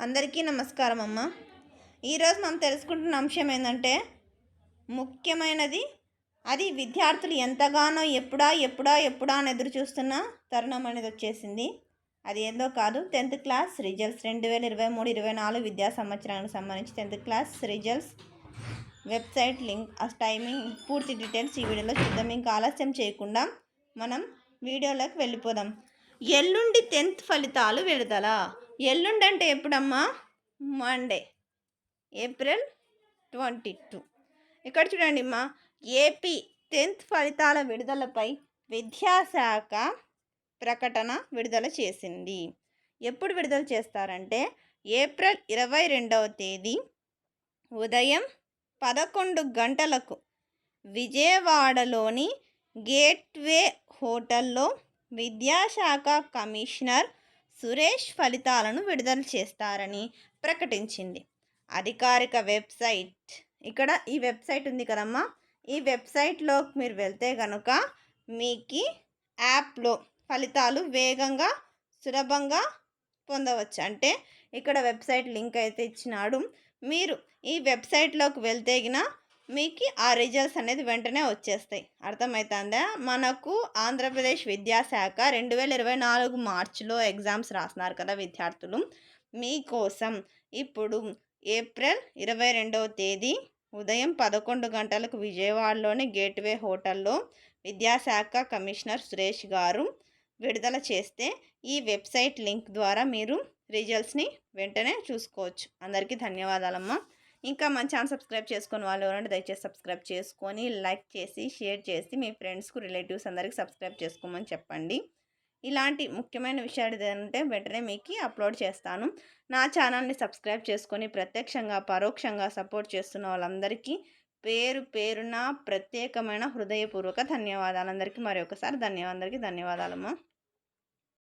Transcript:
అందరికీ నమస్కారం అమ్మ. ఈరోజు మనం తెలుసుకుంటున్న అంశం ఏంటంటే ముఖ్యమైనది. అది విద్యార్థులు ఎంతగానో ఎప్పుడా అని ఎదురు చూస్తున్న తరుణం అనేది వచ్చేసింది. అది ఏందో కాదు, 10th క్లాస్ రిజల్ట్స్ 2023-24 విద్యా సంవత్సరానికి సంబంధించి 10th class results website link, ఆ టైమింగ్, పూర్తి డీటెయిల్స్ ఈ వీడియోలో చూద్దాం. ఇంకా ఆలస్యం చేయకుండా మనం వీడియోలోకి వెళ్ళిపోదాం. ఎల్లుండి 10th ఫలితాలు విడుదల. ఎల్లుండి అంటే ఎప్పుడమ్మా? Monday, April 22. ఇక్కడ చూడండి అమ్మా, ఏపీ 10th ఫలితాల విడుదలపై విద్యాశాఖ ప్రకటన విడుదల చేసింది. ఎప్పుడు విడుదల చేస్తారంటే ఏప్రిల్ 22వ తేదీ ఉదయం 11 గంటలకు విజయవాడలోని గేట్వే హోటల్లో విద్యాశాఖ కమిషనర్ సురేష్ ఫలితాలను విడుదల చేస్తారని ప్రకటించింది. అధికారిక వెబ్సైట్, ఇక్కడ ఈ వెబ్సైట్ ఉంది కదమ్మా, ఈ వెబ్సైట్లో మీరు వెళ్తే కనుక మీకు యాప్లో ఫలితాలు వేగంగా సులభంగా పొందవచ్చు. అంటే ఇక్కడ వెబ్సైట్ లింక్ అయితే ఇచ్చినాడు. మీరు ఈ వెబ్సైట్లోకి వెళ్తే మీకు ఆ రిజల్ట్స్ అనేది వెంటనే వచ్చేస్తాయి. అర్థమవుతుందా? మనకు ఆంధ్రప్రదేశ్ విద్యాశాఖ 2024 మార్చిలో ఎగ్జామ్స్ రాస్తున్నారు కదా విద్యార్థులు, మీకోసం ఇప్పుడు ఏప్రిల్ 22వ తేదీ ఉదయం 11 గంటలకు విజయవాడలోని గేట్వే హోటల్లో విద్యాశాఖ కమిషనర్ సురేష్ గారు విడుదల చేస్తే ఈ వెబ్సైట్ లింక్ ద్వారా మీరు రిజల్ట్స్ని వెంటనే చూసుకోవచ్చు. అందరికీ ధన్యవాదాలమ్మా. ఇంకా మన ఛానల్ సబ్స్క్రైబ్ చేసుకుని వాళ్ళు ఎవరంటే దయచేసి సబ్స్క్రైబ్ చేసుకొని లైక్ చేసి షేర్ చేసి మీ ఫ్రెండ్స్కు రిలేటివ్స్ అందరికీ సబ్స్క్రైబ్ చేసుకోమని చెప్పండి. ఇలాంటి ముఖ్యమైన విషయాలు ఏదంటే వెంటనే మీకు అప్లోడ్ చేస్తాను. నా ఛానల్ని సబ్స్క్రైబ్ చేసుకొని ప్రత్యక్షంగా పరోక్షంగా సపోర్ట్ చేస్తున్న వాళ్ళందరికీ పేరు పేరున ప్రత్యేకమైన హృదయపూర్వక ధన్యవాదాలు. అందరికీ మరొకసారి ధన్యవాదాలమ్మా.